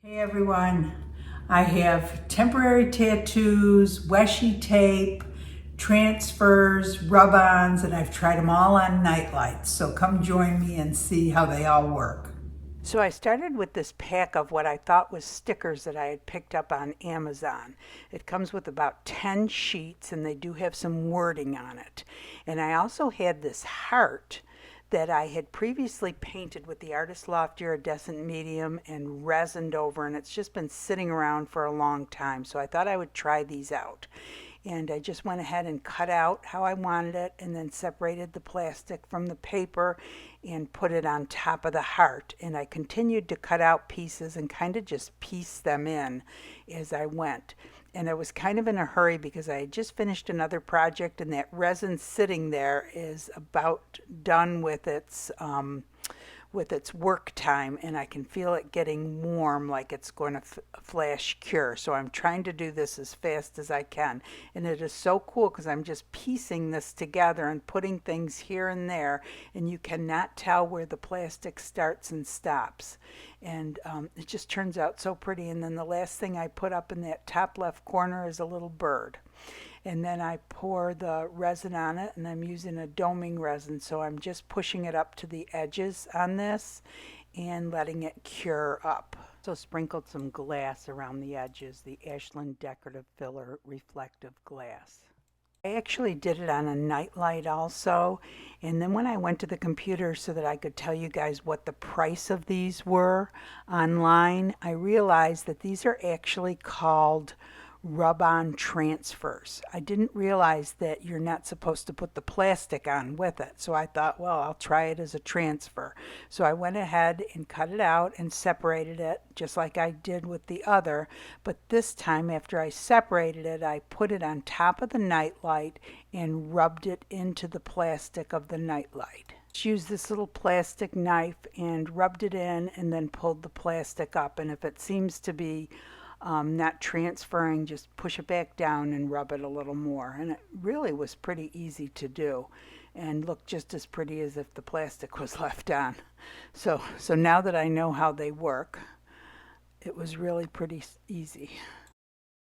Hey everyone, I have temporary tattoos, washi tape, transfers, rub-ons, and I've tried them all on Nightlights. So come join me and see how they all work. So I started with this pack of what I thought was stickers that I had picked up on Amazon. It comes with about 10 sheets and they do have some wording on it. And I also had this heart that I had previously painted with the Artist Loft Iridescent Medium and resined over, and it's just been sitting around for a long time. So I thought I would try these out. And I just went ahead and cut out how I wanted it and then separated the plastic from the paper and put it on top of the heart. And I continued to cut out pieces and kind of just piece them in as I went. And I was kind of in a hurry because I had just finished another project and that resin sitting there is about done with its work time, and I can feel it getting warm like it's going to flash cure. So I'm trying to do this as fast as I can. And it is so cool because I'm just piecing this together and putting things here and there, and you cannot tell where the plastic starts and stops. And it just turns out so pretty. And then the last thing I put up in that top left corner is a little bird. And then I pour the resin on it, and I'm using a doming resin, so I'm just pushing it up to the edges on this and letting it cure up. So sprinkled some glass around the edges, the Ashland Decorative Filler Reflective Glass. I actually did it on a nightlight also, and then when I went to the computer so that I could tell you guys what the price of these were online, I realized that these are actually called rub-on transfers. I didn't realize that you're not supposed to put the plastic on with it. So I thought, well, I'll try it as a transfer. So I went ahead and cut it out and separated it just like I did with the other. But this time after I separated it, I put it on top of the nightlight and rubbed it into the plastic of the nightlight. Just used this little plastic knife and rubbed it in and then pulled the plastic up. And if it seems to be not transferring, just push it back down and rub it a little more. And it really was pretty easy to do and looked just as pretty as if the plastic was left on. So now that I know how they work, it was really pretty easy.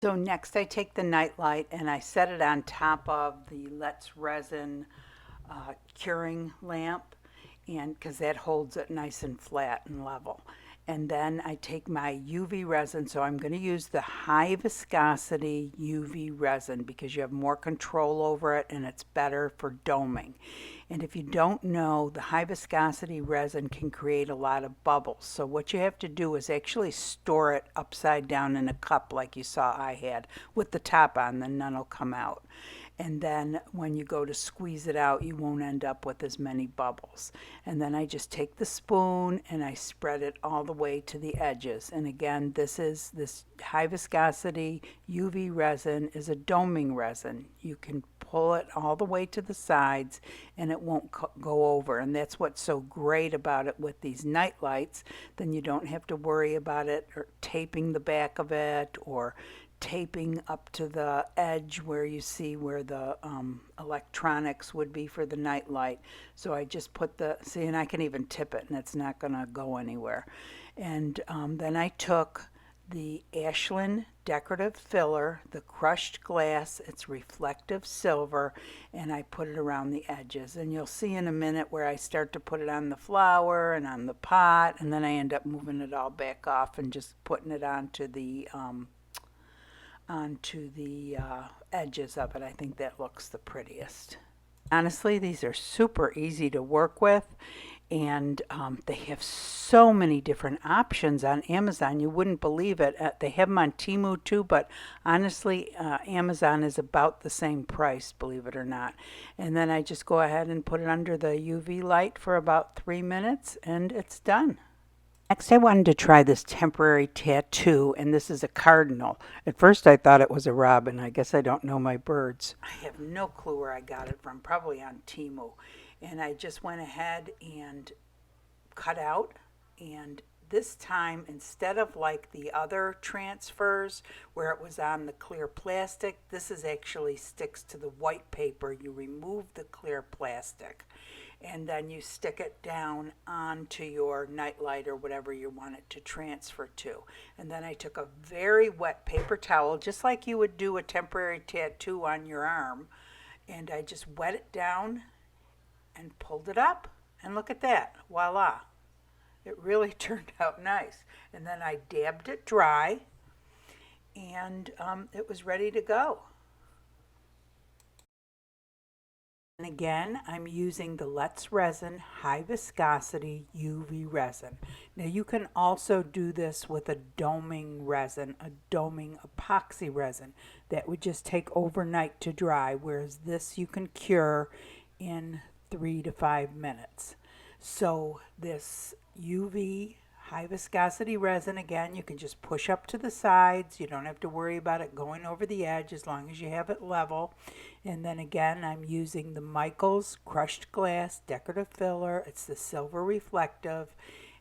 So next I take the nightlight and I set it on top of the Let's Resin curing lamp, and because that holds it nice and flat and level. And then I take my UV resin, so I'm going to use the high viscosity UV resin because you have more control over it and it's better for doming. And if you don't know, the high viscosity resin can create a lot of bubbles. So what you have to do is actually store it upside down in a cup like you saw I had with the top on, then none will come out. And then when you go to squeeze it out, you won't end up with as many bubbles. And then I just take the spoon and I spread it all the way to the edges. And again, this high viscosity UV resin is a doming resin. You can pull it all the way to the sides and it won't go over. And that's what's so great about it with these night lights. Then you don't have to worry about it or taping the back of it or taping up to the edge where you see where the electronics would be for the night light. So I just put see, and I can even tip it and it's not going to go anywhere. And then I took the Ashland Decorative Filler, the crushed glass, it's reflective silver, and I put it around the edges. And you'll see in a minute where I start to put it on the flower and on the pot, and then I end up moving it all back off and just putting it onto the edges of it. I think that looks the prettiest. Honestly, these are super easy to work with, and they have so many different options on Amazon. You wouldn't believe it. They have them on Temu too, but honestly, Amazon is about the same price, believe it or not. And then I just go ahead and put it under the UV light for about 3 minutes, and it's done. Next, I wanted to try this temporary tattoo, and this is a cardinal. At first, I thought it was a robin. I guess I don't know my birds. I have no clue where I got it from, probably on Temu. And I just went ahead and cut out, and this time, instead of like the other transfers where it was on the clear plastic, this is actually sticks to the white paper. You remove the clear plastic. and then you stick it down onto your nightlight or whatever you want it to transfer to. And then I took a very wet paper towel, just like you would do a temporary tattoo on your arm, and I just wet it down and pulled it up. And look at that, voila. It really turned out nice. And then I dabbed it dry, and it was ready to go. And again, I'm using the Let's Resin High Viscosity UV Resin. Now you can also do this with a doming resin, a doming epoxy resin that would just take overnight to dry, whereas this you can cure in 3 to 5 minutes. So this UV high viscosity resin, again, you can just push up to the sides. You don't have to worry about it going over the edge as long as you have it level. And then again, I'm using the Michaels Crushed Glass Decorative Filler. It's the silver reflective.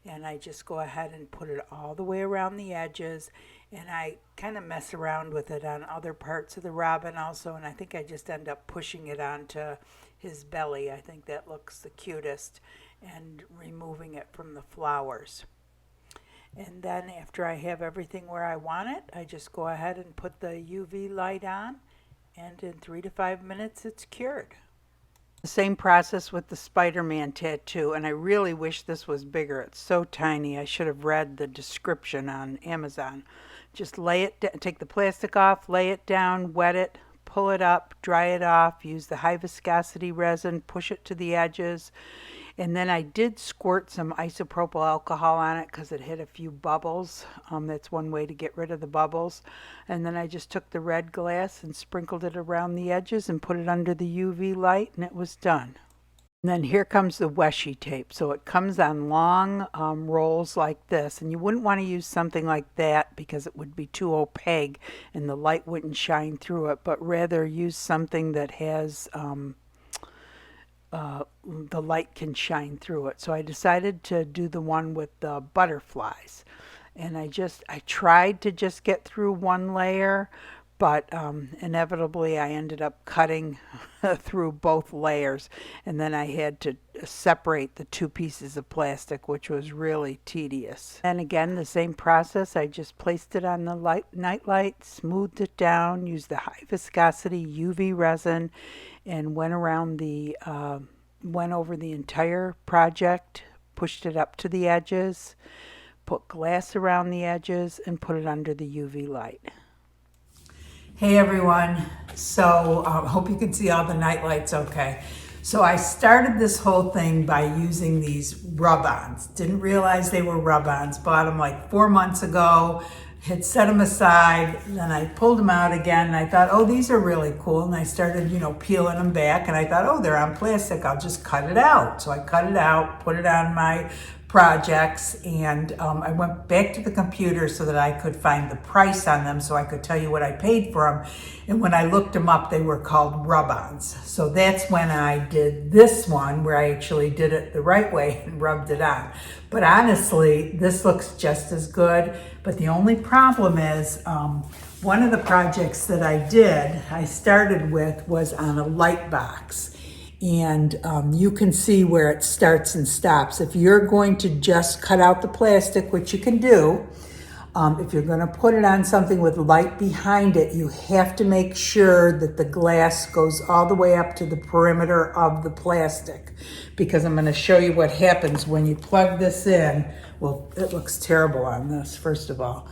And I just go ahead and put it all the way around the edges. And I kind of mess around with it on other parts of the robin also. And I think I just end up pushing it onto his belly. I think that looks the cutest. And removing it from the flowers. And then after I have everything where I want it, I just go ahead and put the UV light on, and in 3 to 5 minutes it's cured. The same process with the Spider-Man tattoo, and I really wish this was bigger. It's so tiny. I should have read the description on Amazon. Just lay it down, take the plastic off, lay it down, wet it, pull it up, dry it off, use the high viscosity resin, push it to the edges. And then I did squirt some isopropyl alcohol on it because it hit a few bubbles. That's one way to get rid of the bubbles. And then I just took the red glass and sprinkled it around the edges and put it under the UV light, and it was done. And then here comes the Washi tape. So it comes on long rolls like this. And you wouldn't want to use something like that because it would be too opaque and the light wouldn't shine through it. But rather use something that has the light can shine through it. So I decided to do the one with the butterflies. And I tried to just get through one layer, but inevitably I ended up cutting through both layers. And then I had to separate the two pieces of plastic, which was really tedious. And again, the same process. I just placed it on the nightlight, smoothed it down, used the high viscosity UV resin, and went over the entire project, pushed it up to the edges, put glass around the edges, and put it under the UV light. Hey everyone, so hope you can see all the nightlights okay. So I started this whole thing by using these rub-ons. Didn't realize they were rub-ons, bought them like 4 months ago, had set them aside, then I pulled them out again, and I thought, oh, these are really cool, and I started, peeling them back, and I thought, oh, they're on plastic, I'll just cut it out. So I cut it out, put it on my projects, and I went back to the computer so that I could find the price on them so I could tell you what I paid for them. And when I looked them up, they were called rub-ons. So that's when I did this one where I actually did it the right way and rubbed it on. But honestly, this looks just as good. But the only problem is one of the projects that I started with was on a light box. And you can see where it starts and stops. If you're going to just cut out the plastic, which you can do, if you're going to put it on something with light behind it, you have to make sure that the glass goes all the way up to the perimeter of the plastic. Because I'm going to show you what happens when you plug this in. Well, it looks terrible on this, first of all.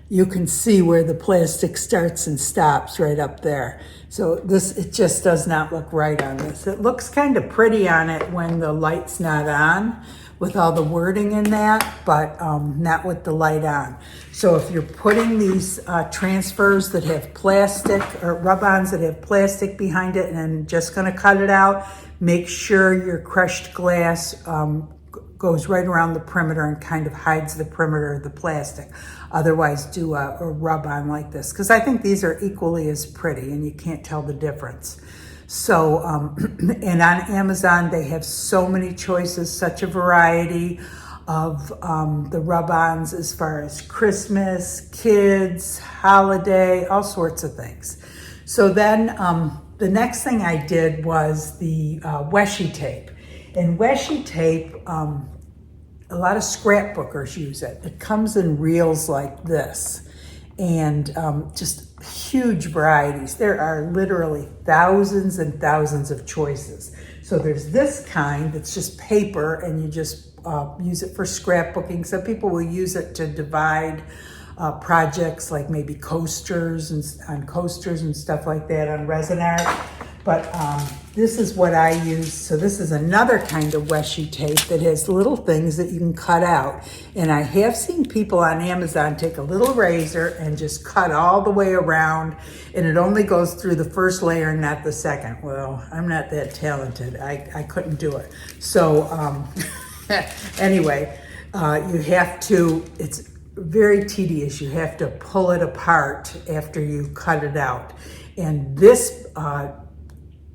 You can see where the plastic starts and stops right up there. So it just does not look right on this. It looks kind of pretty on it when the light's not on with all the wording in that, but not with the light on. So if you're putting these transfers that have plastic or rub-ons that have plastic behind it and just gonna cut it out, make sure your crushed glass goes right around the perimeter and kind of hides the perimeter of the plastic. Otherwise, do a rub-on like this, because I think these are equally as pretty and you can't tell the difference. So, and on Amazon, they have so many choices, such a variety of the rub-ons as far as Christmas, kids, holiday, all sorts of things. So then the next thing I did was the Washi tape. And washi tape, a lot of scrapbookers use it. It comes in reels like this, and just huge varieties. There are literally thousands and thousands of choices. So there's this kind that's just paper, and you just use it for scrapbooking. Some people will use it to divide projects, like maybe coasters and stuff like that on resin art. But this is what I use. So this is another kind of washi tape that has little things that you can cut out. And I have seen people on Amazon take a little razor and just cut all the way around, and it only goes through the first layer and not the second. Well, I'm not that talented. I couldn't do it. So anyway, you have to, it's very tedious. You have to pull it apart after you cut it out. And this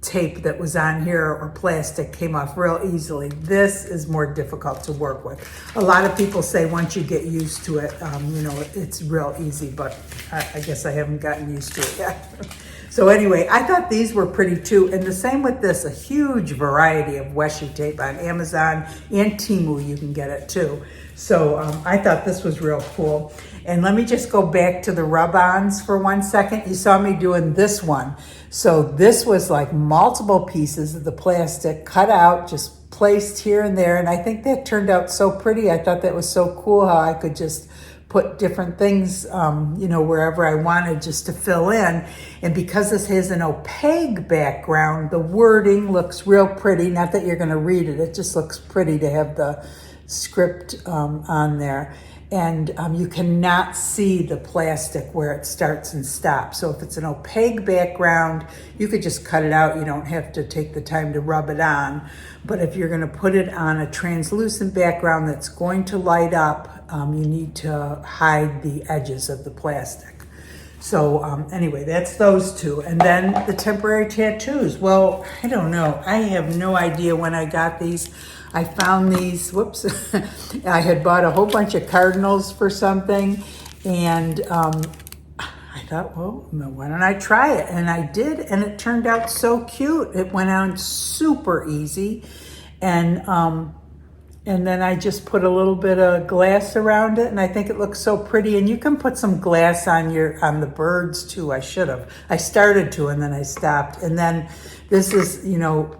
tape that was on here, or plastic, came off real easily. This is more difficult to work with. A lot of people say once you get used to it, you know, it's real easy, but I guess I haven't gotten used to it yet. So anyway, I thought these were pretty too, and the same with this, a huge variety of washi tape on Amazon and Temu, you can get it too. So I thought this was real cool. And let me just go back to the rub-ons for 1 second. You saw me doing this one. So this was like multiple pieces of the plastic cut out, just placed here and there. And I think that turned out so pretty. I thought that was so cool how I could just put different things, you know, wherever I wanted, just to fill in. And because this has an opaque background, the wording looks real pretty. Not that you're gonna read it, it just looks pretty to have the script on there. And you cannot see the plastic where it starts and stops. So if it's an opaque background, you could just cut it out. You don't have to take the time to rub it on. But if you're gonna put it on a translucent background that's going to light up, you need to hide the edges of the plastic. So anyway, that's those two. And then the temporary tattoos. Well, I don't know. I have no idea when I got these. I found these, whoops. I had bought a whole bunch of cardinals for something, and I thought, well, why don't I try it? And I did, and it turned out so cute. It went on super easy. And then I just put a little bit of glass around it, and I think it looks so pretty. And you can put some glass on the birds too. I should have. I started to, and then I stopped. And then this is, you know,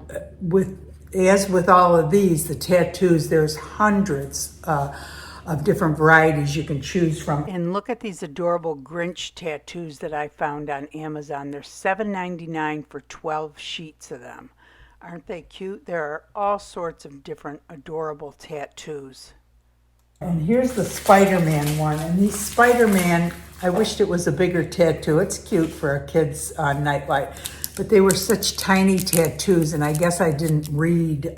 as with all of these, the tattoos, there's hundreds of different varieties you can choose from. And look at these adorable Grinch tattoos that I found on Amazon. They're $7.99 for 12 sheets of them. Aren't they cute? There are all sorts of different adorable tattoos. And here's the Spider-Man one. And these Spider-Man, I wished it was a bigger tattoo. It's cute for a kid's nightlight. But they were such tiny tattoos, and I guess I didn't read,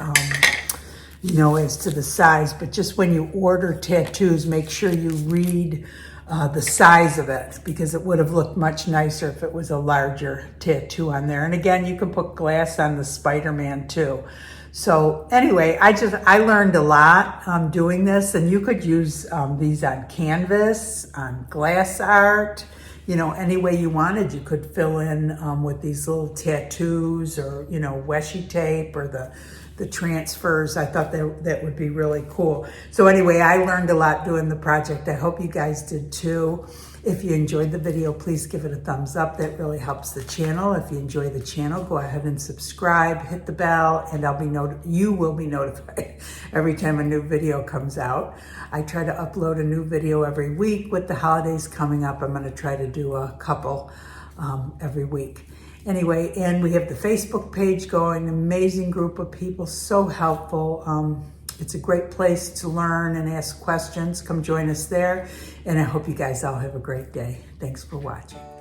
you know, as to the size. But just when you order tattoos, make sure you read the size of it, because it would have looked much nicer if it was a larger tattoo on there. And again, you can put glass on the Spider-Man too. So anyway, I learned a lot doing this, and you could use these on canvas, on glass art, you know, any way you wanted. You could fill in with these little tattoos, or, you know, washi tape, or the transfers. I thought that would be really cool. So anyway, I learned a lot doing the project. I hope you guys did too. If you enjoyed the video, please give it a thumbs up. That really helps the channel. If you enjoy the channel, go ahead and subscribe, hit the bell, and you will be notified every time a new video comes out. I try to upload a new video every week. With the holidays coming up, I'm gonna try to do a couple every week. Anyway, and we have the Facebook page going, an amazing group of people, so helpful. It's a great place to learn and ask questions. Come join us there. And I hope you guys all have a great day. Thanks for watching.